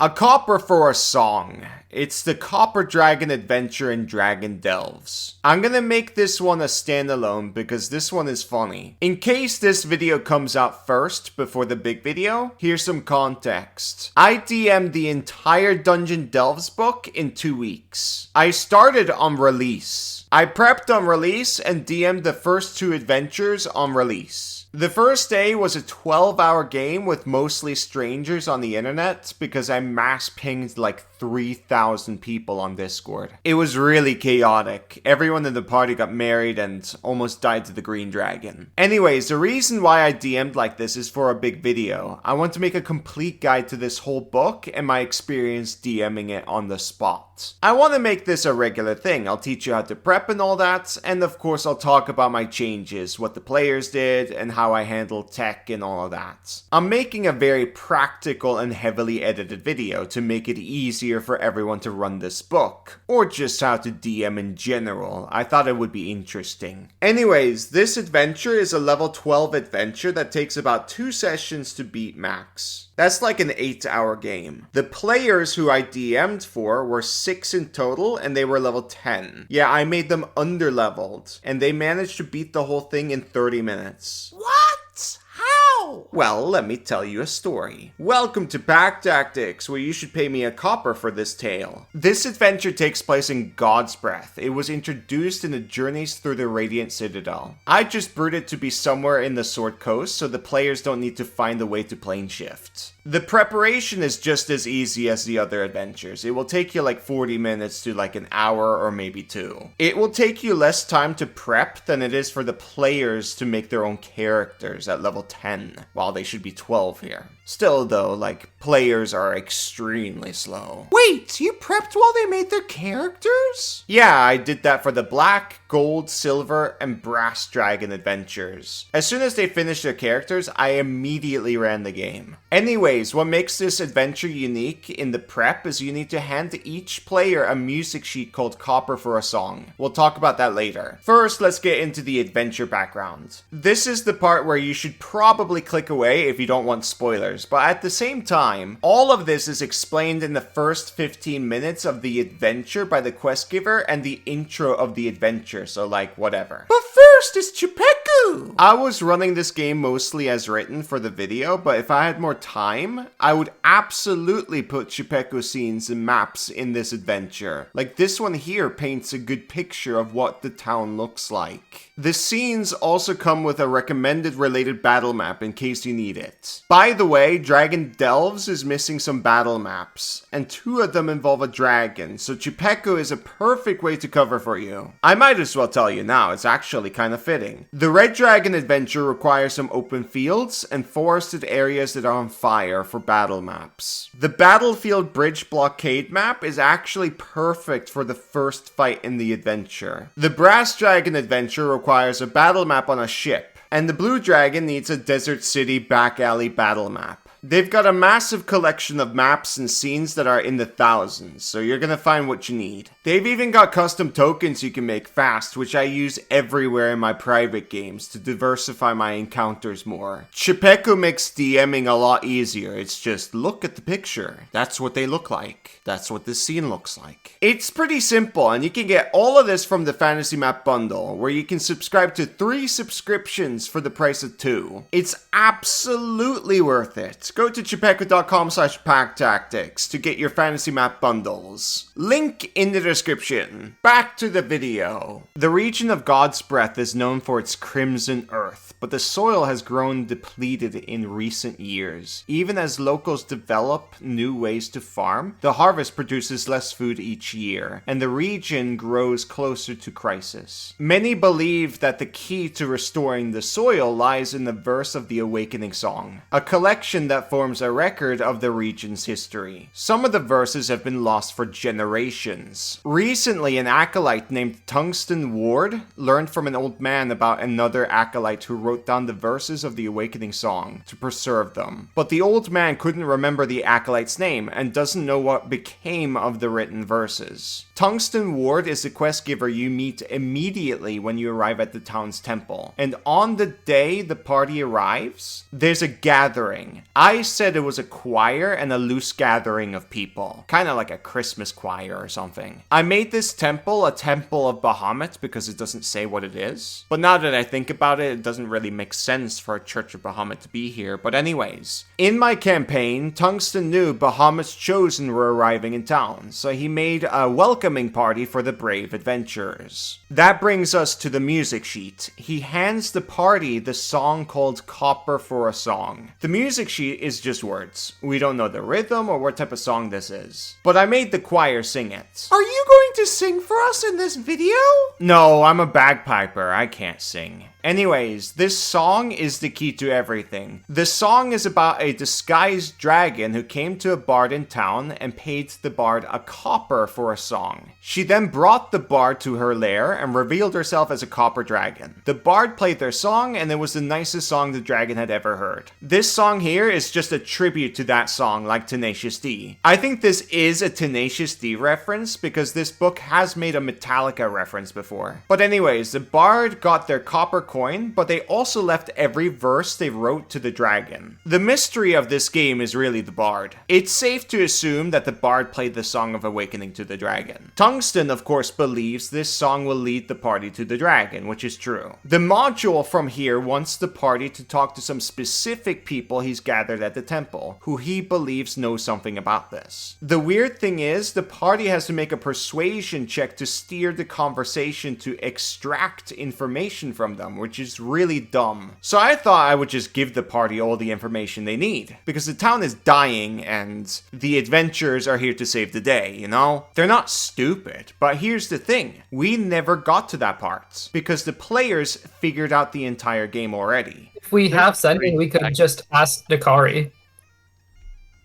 A copper for a song. It's the Copper Dragon Adventure in Dragon Delves. I'm gonna make this one a standalone because this one is funny. In case this video comes out first before the big video, here's some context. I DM'd the entire Dungeon Delves book in 2 weeks. I started on release. I prepped on release and DM'd the first 2 adventures on release. The first day was a 12-hour game with mostly strangers on the internet because I mass pinged like 3,000 people on Discord. It was really chaotic. Everyone in the party got married and almost died to the green dragon. Anyways, the reason why I DM'd like this is for a big video. I want to make a complete guide to this whole book and my experience DMing it on the spot. I want to make this a regular thing. I'll teach you how to prep and all that, and of course I'll talk about my changes, what the players did, and how I handle tech and all of that. I'm making a very practical and heavily edited video to make it easier for everyone to run this book, or just how to DM in general. I thought it would be interesting. Anyways, this adventure is a level 12 adventure that takes about 2 sessions to beat max. That's like an 8-hour game. The players who I DM'd for were 6 in total, and they were level 10. Yeah, I made them under-leveled, and they managed to beat the whole thing in 30 minutes. What? How? Well, let me tell you a story. Welcome to Pack Tactics, where you should pay me a copper for this tale. This adventure takes place in God's Breath. It was introduced in the Journeys Through the Radiant Citadel. I just brewed it to be somewhere in the Sword Coast, so the players don't need to find a way to plane shift. The preparation is just as easy as the other adventures. It will take you like 40 minutes to like an hour or maybe 2. It will take you less time to prep than it is for the players to make their own characters at level 10, while they should be 12 here. Still though, like, players are extremely slow. Wait, you prepped while they made their characters? Yeah, I did that for the Black, Gold, Silver, and Brass Dragon adventures. As soon as they finished their characters, I immediately ran the game. Anyways, what makes this adventure unique in the prep is you need to hand to each player a music sheet called Copper for a Song. We'll talk about that later. First, let's get into the adventure background. This is the part where you should probably click away if you don't want spoilers, but at the same time, all of this is explained in the first 15 minutes of the adventure by the quest giver and the intro of the adventure, so like, whatever. But first is Chupeku! I was running this game mostly as written for the video, but if I had more time, I would absolutely put Chupeku scenes and maps in this adventure. Like this one here paints a good picture of what the town looks like. The scenes also come with a recommended related battle map in case you need it. By the way, Dragon Delves is missing some battle maps, and 2 of them involve a dragon, so Chupeku is a perfect way to cover for you. I might as well tell you now, it's actually kind of fitting. The Red Dragon adventure requires some open fields and forested areas that are on fire for battle maps. The Battlefield Bridge Blockade map is actually perfect for the first fight in the adventure. The Brass Dragon adventure requires a battle map on a ship, and the Blue Dragon needs a Desert City back alley battle map. They've got a massive collection of maps and scenes that are in the thousands, so you're gonna find what you need. They've even got custom tokens you can make fast, which I use everywhere in my private games to diversify my encounters more. Chupeku makes DMing a lot easier. It's just look at the picture. That's what they look like. That's what this scene looks like. It's pretty simple, and you can get all of this from the Fantasy Map Bundle, where you can subscribe to 3 subscriptions for the price of 2. It's absolutely worth it. Go to chupeku.com/packtactics to get your fantasy map bundles. Link in the description. Back to the video. The region of God's Breath is known for its crimson earth, but the soil has grown depleted in recent years. Even as locals develop new ways to farm, the harvest produces less food each year, and the region grows closer to crisis. Many believe that the key to restoring the soil lies in the verse of the Awakening Song, a collection that forms a record of the region's history. Some of the verses have been lost for generations. Recently, an acolyte named Tungsten Ward learned from an old man about another acolyte who wrote down the verses of the Awakening Song to preserve them. But the old man couldn't remember the acolyte's name and doesn't know what became of the written verses. Tungsten Ward is the quest giver you meet immediately when you arrive at the town's temple. And on the day the party arrives, there's a gathering. I said it was a choir and a loose gathering of people, kind of like a Christmas choir or something. I made this temple a temple of Bahamut because it doesn't say what it is. But now that I think about it, it doesn't really make sense for a Church of Bahamut to be here. But anyways, in my campaign, Tungsten knew Bahamut's chosen were arriving in town, so he made a welcoming party for the brave adventurers. That brings us to the music sheet. He hands the party the song called Copper for a Song. The music sheet is just words. We don't know the rhythm or what type of song this is. But I made the choir sing it. Are you going to sing for us in this video? No, I'm a bagpiper. I can't sing. Anyways, this song is the key to everything. The song is about a disguised dragon who came to a bard in town and paid the bard a copper for a song. She then brought the bard to her lair and revealed herself as a copper dragon. The bard played their song and it was the nicest song the dragon had ever heard. This song here is just a tribute to that song, like Tenacious D. I think this is a Tenacious D reference because this book has made a Metallica reference before. But anyways, the bard got their copper coin, but they also left every verse they wrote to the dragon. The mystery of this game is really the bard. It's safe to assume that the bard played the Song of Awakening to the dragon. Tungsten, of course, believes this song will lead the party to the dragon, which is true. The module from here wants the party to talk to some specific people he's gathered at the temple, who he believes know something about this. The weird thing is, the party has to make a persuasion check to steer the conversation to extract information from them, which is really dumb. So I thought I would just give the party all the information they need, because the town is dying and the adventurers are here to save the day, you know? They're not stupid, but here's the thing. We never got to that part, because the players figured out the entire game already. If we have sending, we could just ask Dakari.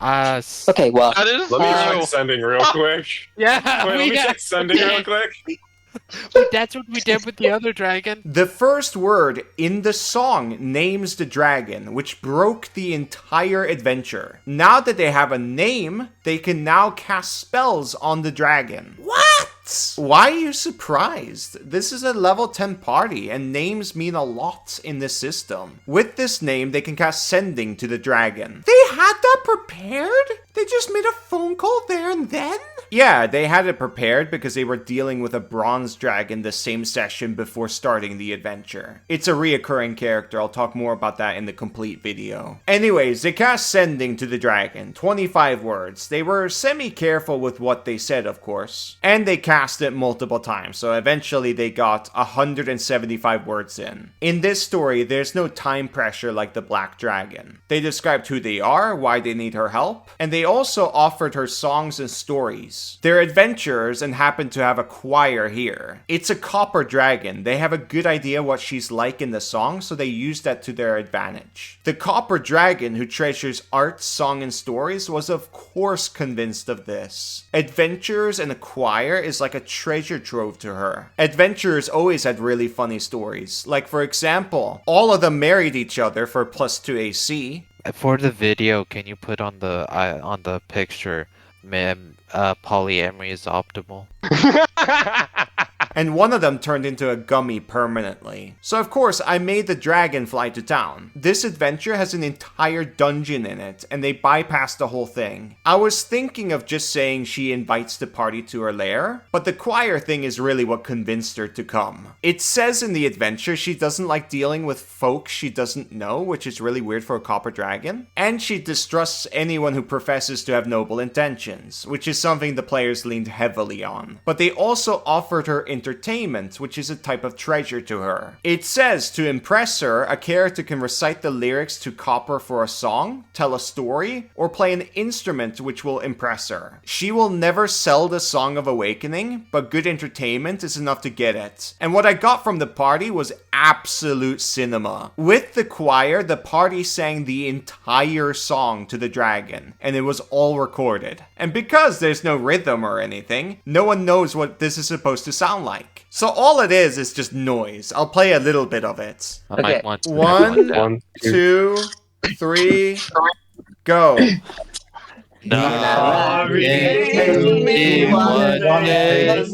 Okay, well, That is Let me check sending real quick. Yeah, Wait, let me check sending real quick. that's what we did with the other dragon. The first word in the song names the dragon, which broke the entire adventure. Now that they have a name, they can now cast spells on the dragon. What? Why are you surprised? This is a level 10 party, and names mean a lot in this system. With this name, they can cast Sending to the dragon. They had that prepared? They just made a phone call there and then? Yeah, they had it prepared because they were dealing with a bronze dragon the same session before starting the adventure. It's a reoccurring character, I'll talk more about that in the complete video. Anyways, they cast Sending to the dragon, 25 words. They were semi-careful with what they said, of course. And they cast it multiple times, so eventually they got 175 words in. In this story, there's no time pressure like the Black Dragon. They described who they are, why they need her help, and they also offered her songs and stories. They're adventurers and happen to have a choir here. It's a copper dragon. They have a good idea what she's like in the song, so they use that to their advantage. The copper dragon, who treasures art, song, and stories, was of course convinced of this. Adventurers and a choir is like a treasure trove to her. Adventurers always had really funny stories. Like, for example, all of them married each other for +2 AC. For the video, can you put on the picture, polyamory is optimal? And one of them turned into a gummy permanently. So of course, I made the dragon fly to town. This adventure has an entire dungeon in it, and they bypassed the whole thing. I was thinking of just saying she invites the party to her lair, but the choir thing is really what convinced her to come. It says in the adventure she doesn't like dealing with folk she doesn't know, which is really weird for a copper dragon, and she distrusts anyone who professes to have noble intentions, which is something the players leaned heavily on. But they also offered her entertainment, which is a type of treasure to her. It says to impress her, a character can recite the lyrics to Copper for a song, tell a story, or play an instrument which will impress her. She will never sell the Song of Awakening, but good entertainment is enough to get it. And what I got from the party was absolute cinema. With the choir, the party sang the entire song to the dragon, and it was all recorded. And because there's no rhythm or anything, no one knows what this is supposed to sound like. So all it is just noise. I'll play a little bit of it. I might want to 1, 2, 3, go. No. me one day.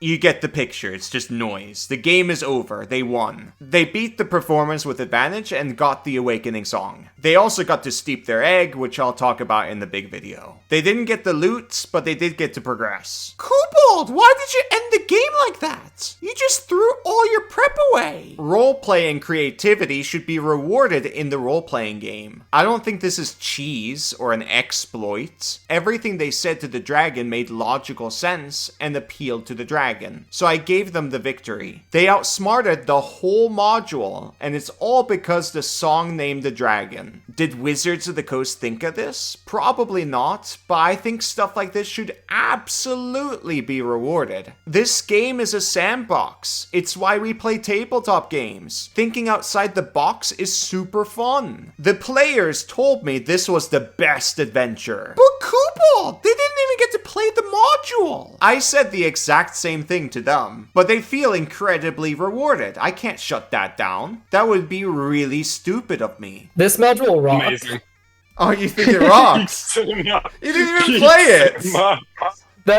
You get the picture, it's just noise. The game is over, they won. They beat the performance with advantage and got the Awakening song. They also got to steep their egg, which I'll talk about in the big video. They didn't get the loot, but they did get to progress. Kobold, why did you end the game like that? You just threw all your prep away. Roleplay and creativity should be rewarded in the role-playing game. I don't think this is cheese or an exploit. Everything they said to the dragon made logical sense and appealed to the dragon. So I gave them the victory. They outsmarted the whole module, and it's all because the song named the dragon. Did Wizards of the Coast think of this? Probably not, but I think stuff like this should absolutely be rewarded. This game is a sandbox. It's why we play tabletop games. Thinking outside the box is super fun. The players told me this was the best adventure. But Kobold, they didn't even get to play the module. I said the exact same thing to them, but they feel incredibly rewarded. I can't shut that down. That would be really stupid of me. This module rocks. Amazing. Oh, you think it rocks? You didn't even play it.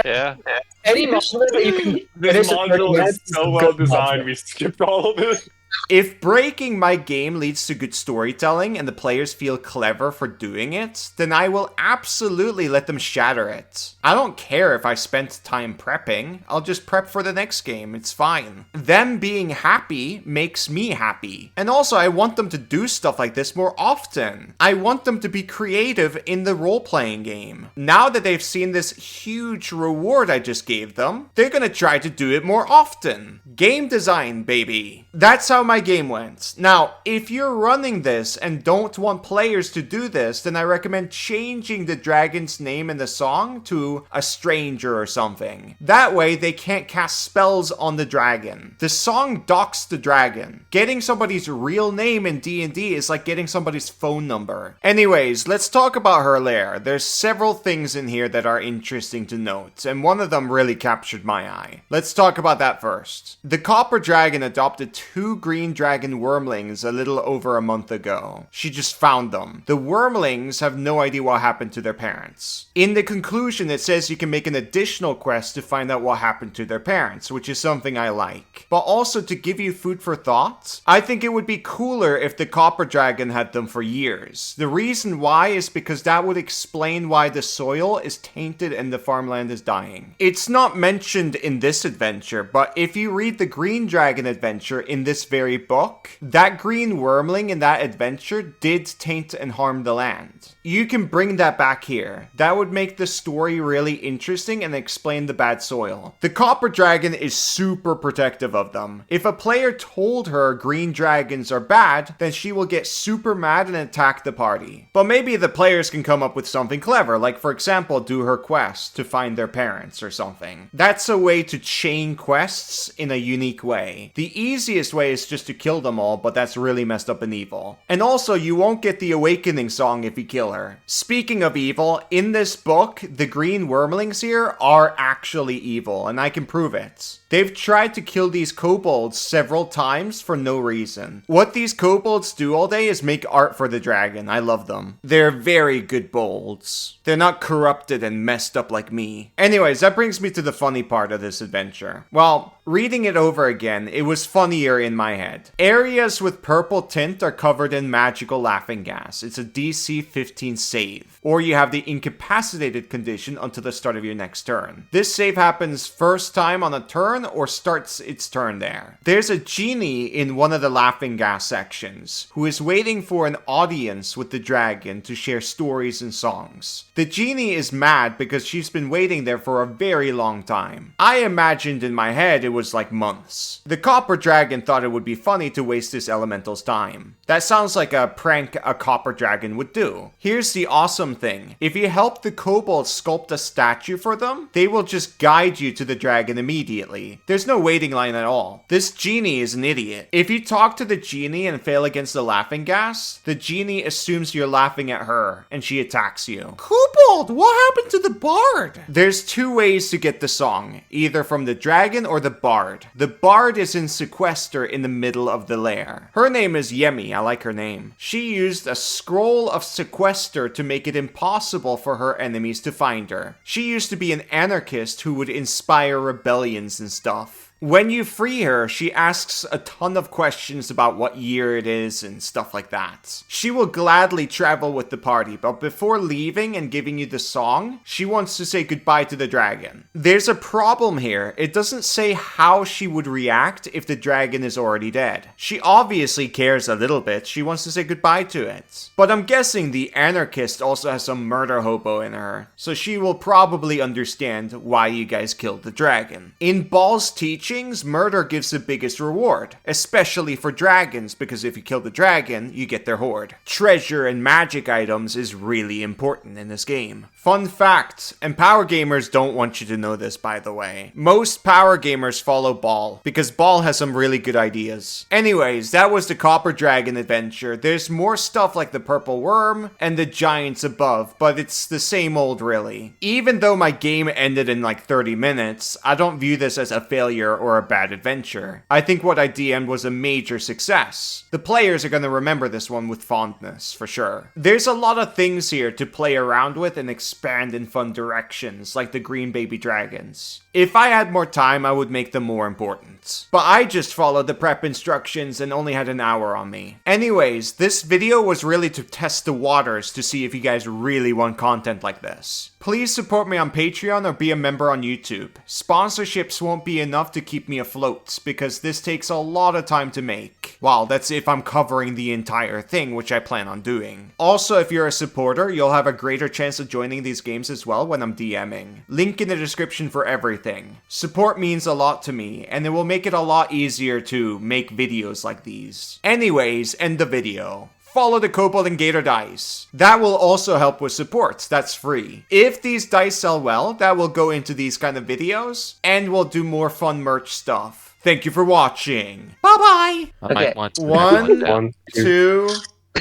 Yeah. Any module that you can This finish in 30 module minutes is so a well good designed, module. we skipped all of it. If breaking my game leads to good storytelling and the players feel clever for doing it, then I will absolutely let them shatter it. I don't care if I spent time prepping, I'll just prep for the next game, it's fine. Them being happy makes me happy. And also I want them to do stuff like this more often. I want them to be creative in the role-playing game. Now that they've seen this huge reward I just gave them, they're gonna try to do it more often. Game design, baby. That's how my game went. Now, if you're running this and don't want players to do this, then I recommend changing the dragon's name in the song to a stranger or something. That way, they can't cast spells on the dragon. The song docks the dragon. Getting somebody's real name in D&D is like getting somebody's phone number. Anyways, let's talk about her lair. There's several things in here that are interesting to note, and one of them really captured my eye. Let's talk about that first. The Copper Dragon adopted 2 green dragon wormlings a little over a month ago. She just found them. The wormlings have no idea what happened to their parents. In the conclusion, it says you can make an additional quest to find out what happened to their parents, which is something I like. But also to give you food for thought, I think it would be cooler if the Copper Dragon had them for years. The reason why is because that would explain why the soil is tainted and the farmland is dying. It's not mentioned in this adventure, but if you read the Green Dragon adventure in this very book, that green wormling in that adventure did taint and harm the land. You can bring that back here. That would make the story really interesting and explain the bad soil. The Copper Dragon is super protective of them. If a player told her green dragons are bad, then she will get super mad and attack the party. But maybe the players can come up with something clever, like for example, do her quest to find their parents or something. That's a way to chain quests in a unique way. The easiest way is just to kill them all, but that's really messed up and evil. And also, you won't get the Awakening song if you kill her. Speaking of evil, in this book, the green wormlings here are actually evil, and I can prove it. They've tried to kill these kobolds several times for no reason. What these kobolds do all day is make art for the dragon. I love them. They're very good bolds. They're not corrupted and messed up like me. Anyways, that brings me to the funny part of this adventure. Well, reading it over again, it was funnier in my head. Areas with purple tint are covered in magical laughing gas. It's a DC 15 save. Or you have the incapacitated condition until the start of your next turn. This save happens first time on a turn or starts its turn there. There's a genie in one of the laughing gas sections who is waiting for an audience with the dragon to share stories and songs. The genie is mad because she's been waiting there for a very long time. I imagined in my head it was like months. The Copper Dragon thought it would be funny to waste this elemental's time. That sounds like a prank a Copper Dragon would do. Here's the awesome thing. If you help the kobolds sculpt a statue for them, they will just guide you to the dragon immediately. There's no waiting line at all. This genie is an idiot. If you talk to the genie and fail against the laughing gas, the genie assumes you're laughing at her, and she attacks you. Kobold, world? What happened to the bard? There's two ways to get the song, either from the dragon or the bard. The bard is in Sequester in the middle of the lair. Her name is Yemi, I like her name. She used a scroll of Sequester to make it impossible for her enemies to find her. She used to be an anarchist who would inspire rebellions and stuff. When you free her, she asks a ton of questions about what year it is and stuff like that. She will gladly travel with the party, but before leaving and giving you the song, she wants to say goodbye to the dragon. There's a problem here. It doesn't say how she would react if the dragon is already dead. She obviously cares a little bit. She wants to say goodbye to it. But I'm guessing the anarchist also has some murder hobo in her, so she will probably understand why you guys killed the dragon. In Ball's teaching, murder gives the biggest reward, especially for dragons, because if you kill the dragon, you get their hoard. Treasure and magic items is really important in this game. Fun fact, and power gamers don't want you to know this, by the way. Most power gamers follow Ball, because Ball has some really good ideas. Anyways, that was the Copper Dragon adventure. There's more stuff like the Purple Worm and the Giants above, but it's the same old really. Even though my game ended in like 30 minutes, I don't view this as a failure or a bad adventure. I think what I DM'd was a major success. The players are gonna remember this one with fondness, for sure. There's a lot of things here to play around with and expand in fun directions, like the green baby dragons. If I had more time, I would make them more important. But I just followed the prep instructions and only had an hour on me. Anyways, this video was really to test the waters to see if you guys really want content like this. Please support me on Patreon or be a member on YouTube. Sponsorships won't be enough to keep me afloat, because this takes a lot of time to make. Well, that's if I'm covering the entire thing, which I plan on doing. Also, if you're a supporter, you'll have a greater chance of joining these games as well when I'm DMing. Link in the description for everything. Support means a lot to me, and it will make it a lot easier to make videos like these. Anyways, end the video. Follow the Kobold and Gator dice. That will also help with support. That's free. If these dice sell well, that will go into these kind of videos, and we'll do more fun merch stuff. Thank you for watching. Bye-bye! I might want to One, One, 2,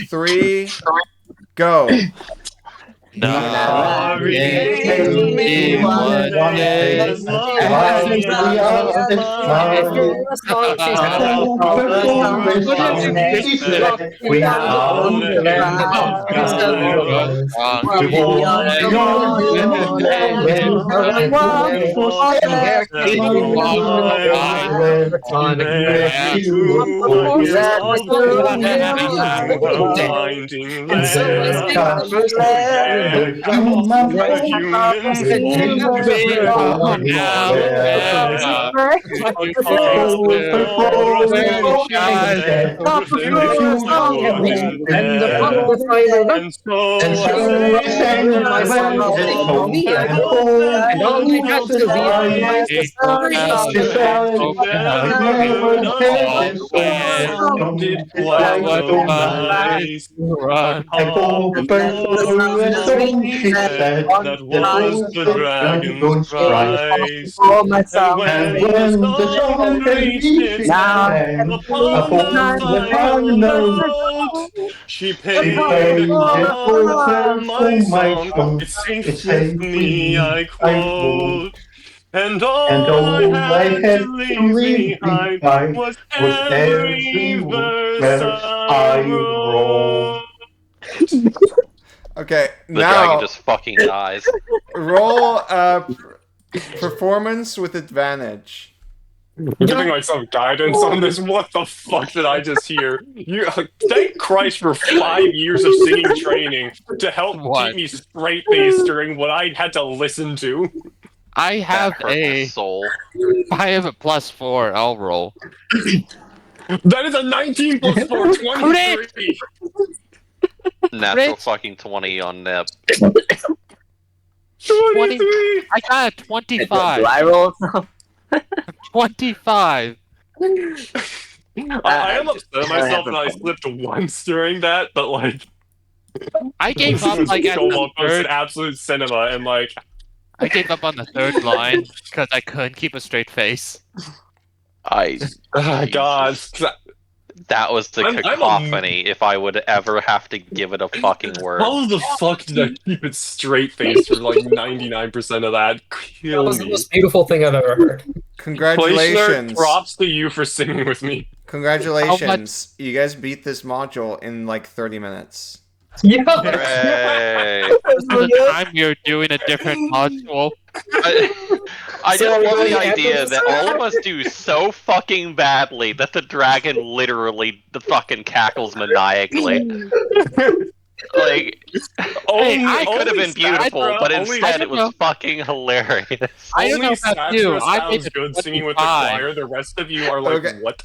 3, go. That was the dragon's prize. Oh, my And song. when the song reached its Now, end, upon the note, she paid a call for my song. It's safe with me, I quote. And all I had to leave behind was every verse I wrote. Okay, The now dragon just fucking dies. roll performance with advantage. I'm giving myself guidance on this. What the fuck did I just hear? Thank Christ for 5 years of singing training to help keep me straight-faced during what I had to listen to. I have That hurt my soul. I have a +4. I'll roll. That is a 19 plus 4, 23. Natural fucking 20 on Neb. 23. I got a 25. Do I roll? 25. I am upset at myself that I slipped once during that, but like, I gave up like at so the long posted third. absolute cinema, and like, I gave up on the third line because I couldn't keep a straight face. I. oh god, That was the I'm a- cacophony if I would ever have to give it a fucking word. How the fuck did I keep it straight face for like 99% of that? That Kill was the me. most beautiful thing I've ever heard. Congratulations. Props to you for singing with me. Congratulations. You guys beat this module in like 30 minutes. Yeah. Hooray. The time you're doing a different module. I So just love really the idea happens- that all of us do so fucking badly that the dragon literally the fucking cackles maniacally. Like, it could have been beautiful, but instead it was fucking hilarious. I don't know Only about you, Satura I sounds gave it good singing with the 25. choir. The rest of you are like, Okay. what?